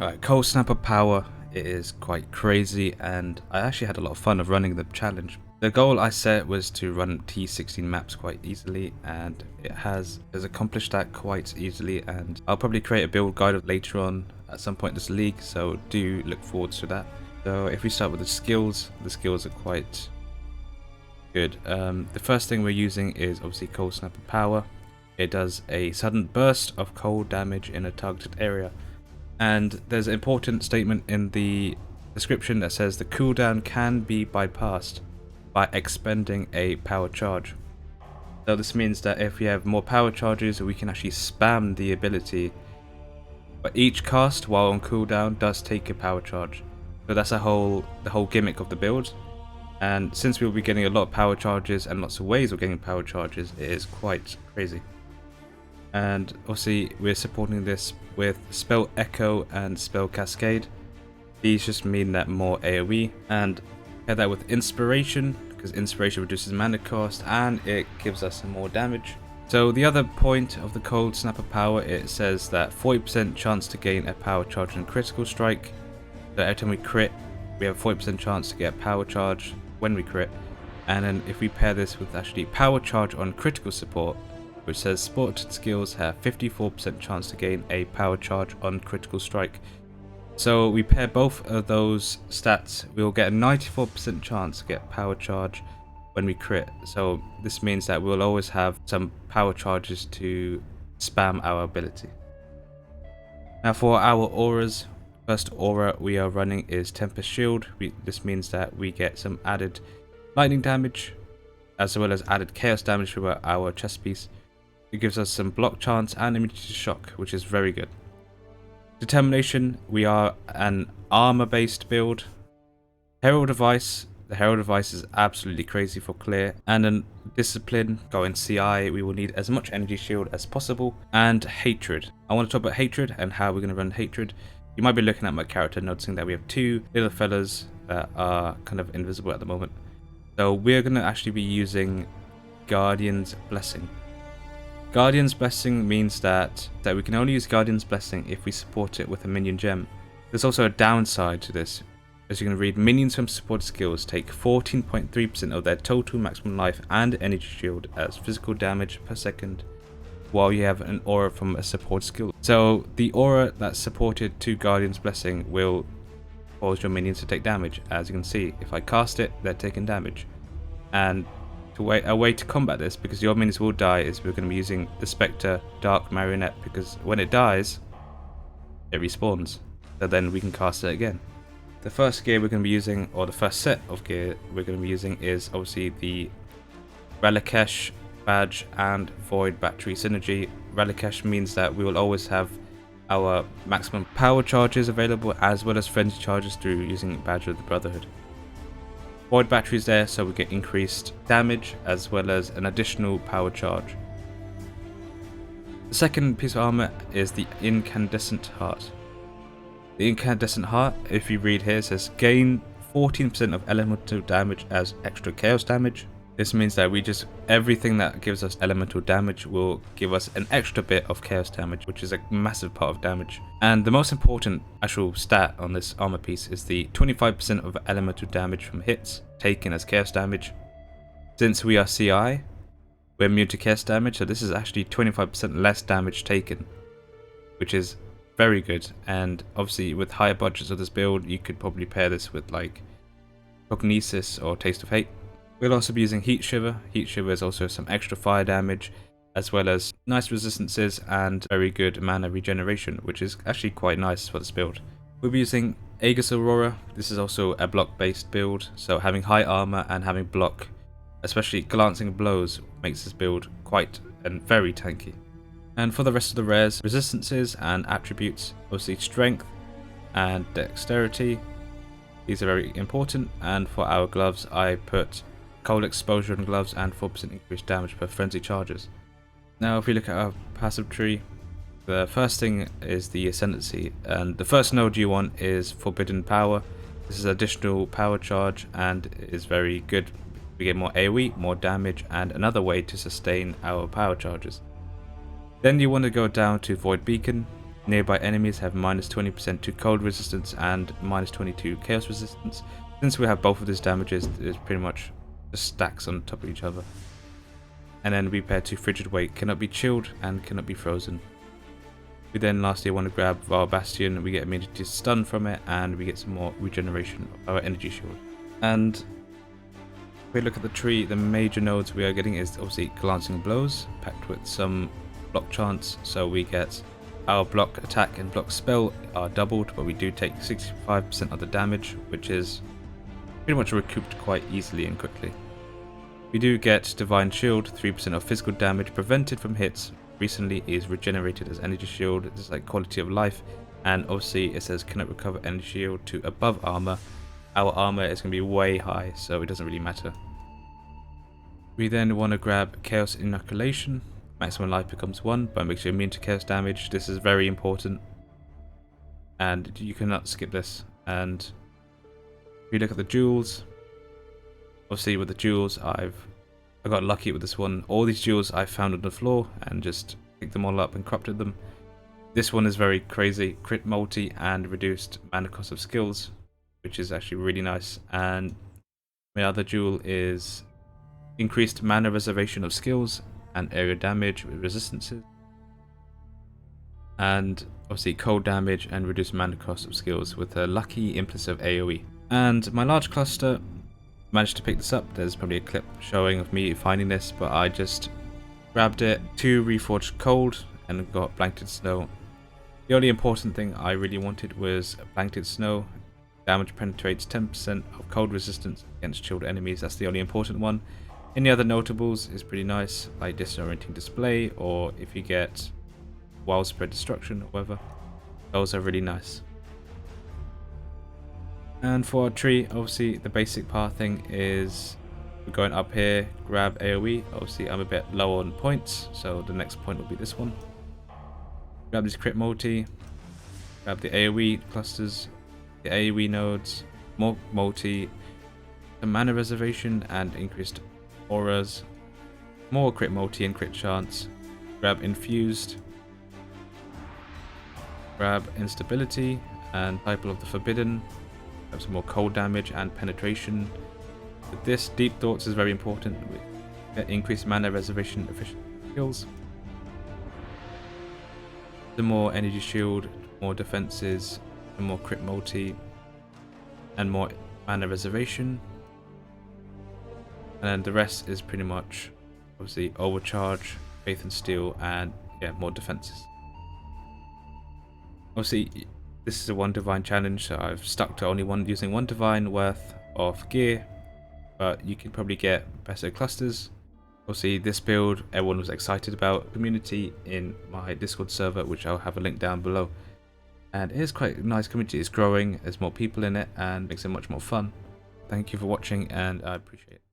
Alright, Cold Snapper power is quite crazy, and I actually had a lot of fun of running the challenge. The goal I set was to run T16 maps quite easily, and it has accomplished that quite easily, and I'll probably create a build guide later on at some point in this league, so do look forward to that. So if we start with the skills are quite good. The first thing we're using is obviously Cold Snapper power. It does a sudden burst of cold damage in a targeted area. And there's an important statement in the description that says the cooldown can be bypassed by expending a power charge. So this means that if we have more power charges, we can actually spam the ability. But each cast while on cooldown does take a power charge. So that's the whole gimmick of the build. And since we'll be getting a lot of power charges and lots of ways of getting power charges, it is quite crazy. And obviously we're supporting this with Spell Echo and Spell Cascade. These just mean that more AOE, and pair that with Inspiration, because Inspiration reduces mana cost and it gives us some more damage. So the other point of the Cold Snapper power, it says that 40% chance to gain a power charge and critical strike. So every time we crit, we have a 40% chance to get a power charge when we crit. And then if we pair this with actually power charge on critical support, which says supported skills have 54% chance to gain a power charge on critical strike. So we pair both of those stats, we will get a 94% chance to get power charge when we crit. So this means that we'll always have some power charges to spam our ability. Now for our auras, first aura we are running is Tempest Shield. This means that we get some added lightning damage as well as added chaos damage through our chest piece. It gives us some block chance and immunity to shock, which is very good. Determination, we are an armor based build. Herald Device, the Herald Device is absolutely crazy for clear. And then Discipline, going CI, we will need as much energy shield as possible. And Hatred, I want to talk about Hatred and how we're going to run Hatred. You might be looking at my character noticing that we have two little fellas that are kind of invisible at the moment. So we're going to actually be using Guardian's Blessing. Guardian's Blessing means that we can only use Guardian's Blessing if we support it with a minion gem. There's also a downside to this. As you can read, minions from supported skills take 14.3% of their total maximum life and energy shield as physical damage per second, while you have an aura from a support skill. So the aura that's supported to Guardian's Blessing will cause your minions to take damage. As you can see, if I cast it, they're taking damage. And a way to combat this, because your minions will die, is we're going to be using the Spectre Dark Marionette, because when it dies, it respawns. So then we can cast it again. The first gear we're going to be using, or the first set of gear we're going to be using, is obviously the Ralakesh Badge and Void Battery Synergy. Ralakesh means that we will always have our maximum power charges available, as well as frenzy charges through using Badge of the Brotherhood. Void Battery is there so we get increased damage as well as an additional power charge. The second piece of armor is the Incandescent Heart. The Incandescent Heart, if you read here, says gain 14% of elemental damage as extra chaos damage. This means that everything that gives us elemental damage will give us an extra bit of chaos damage, which is a massive part of damage. And the most important actual stat on this armor piece is the 25% of elemental damage from hits taken as chaos damage. Since we are CI, we're immune to chaos damage, so this is actually 25% less damage taken, which is very good. And obviously with higher budgets of this build, you could probably pair this with like Prognosis or Taste of Hate. We'll also be using Heat Shiver. Heat Shiver is also some extra fire damage, as well as nice resistances and very good mana regeneration, which is actually quite nice for this build. We'll be using Aegis Aurora. This is also a block based build, so having high armor and having block, especially glancing blows, makes this build quite and very tanky. And for the rest of the rares, resistances and attributes, obviously strength and dexterity, these are very important. And for our gloves, I put cold exposure on gloves and 4% increased damage per frenzy charges. Now if we look at our passive tree, the first thing is the Ascendancy, and the first node you want is Forbidden Power. This is additional power charge and is very good. We get more AOE, more damage, and another way to sustain our power charges. Then you want to go down to Void Beacon. Nearby enemies have minus 20% to cold resistance and minus 22 chaos resistance. Since we have both of these damages, it's pretty much just stacks on top of each other. And then we pair to frigid weight, cannot be chilled and cannot be frozen. We then lastly want to grab our Bastion, we get immunity to stun from it, and we get some more regeneration of our energy shield. And if we look at the tree, the major nodes we are getting is obviously glancing blows, packed with some block chance, so we get our block attack and block spell are doubled, but we do take 65% of the damage, which is pretty much recouped quite easily and quickly. We do get Divine Shield, 3% of physical damage prevented from hits recently is regenerated as energy shield. It's like quality of life, and obviously it says cannot recover energy shield to above armor. Our armor is going to be way high, so it doesn't really matter. We then want to grab Chaos Inoculation. Maximum life becomes 1, but makes you immune to chaos damage. This is very important, and you cannot skip this. And if you look at the jewels, obviously with the jewels I got lucky with this one. All these jewels I found on the floor and just picked them all up and corrupted them. This one is very crazy, crit multi and reduced mana cost of skills, which is actually really nice. And my other jewel is increased mana reservation of skills and area damage with resistances, and obviously cold damage and reduced mana cost of skills with a lucky implicit AOE. And my large cluster, managed to pick this up. There's probably a clip showing of me finding this, but I just grabbed it, 2 reforged cold and got blanketed snow. The only important thing I really wanted was blanketed snow. Damage penetrates 10% of cold resistance against chilled enemies. That's the only important one. Any other notables is pretty nice, like disorienting display, or if you get wild spread destruction or whatever, those are really nice. And for our tree, obviously the basic path thing is we're going up here, grab AOE. Obviously I'm a bit low on points, so the next point will be this one. Grab this crit multi, grab the AOE clusters, the AOE nodes, more multi, the mana reservation and increased auras, more crit multi and crit chance, grab infused, grab instability and Disciple of the Forbidden. Have some more cold damage and penetration. With this, Deep Thoughts is very important. We get increased mana reservation efficient skills. Some more energy shield, more defenses, some more crit multi, and more mana reservation. And then the rest is pretty much obviously overcharge, faith and steel, and yeah, more defenses. Obviously, this is a 1 divine challenge, so I've stuck to only using 1 divine worth of gear, but you can probably get better clusters. Obviously, this build everyone was excited about. Community in my Discord server, which I'll have a link down below, and it is quite a nice community. It's growing, there's more people in it, and makes it much more fun. Thank you for watching, and I appreciate it.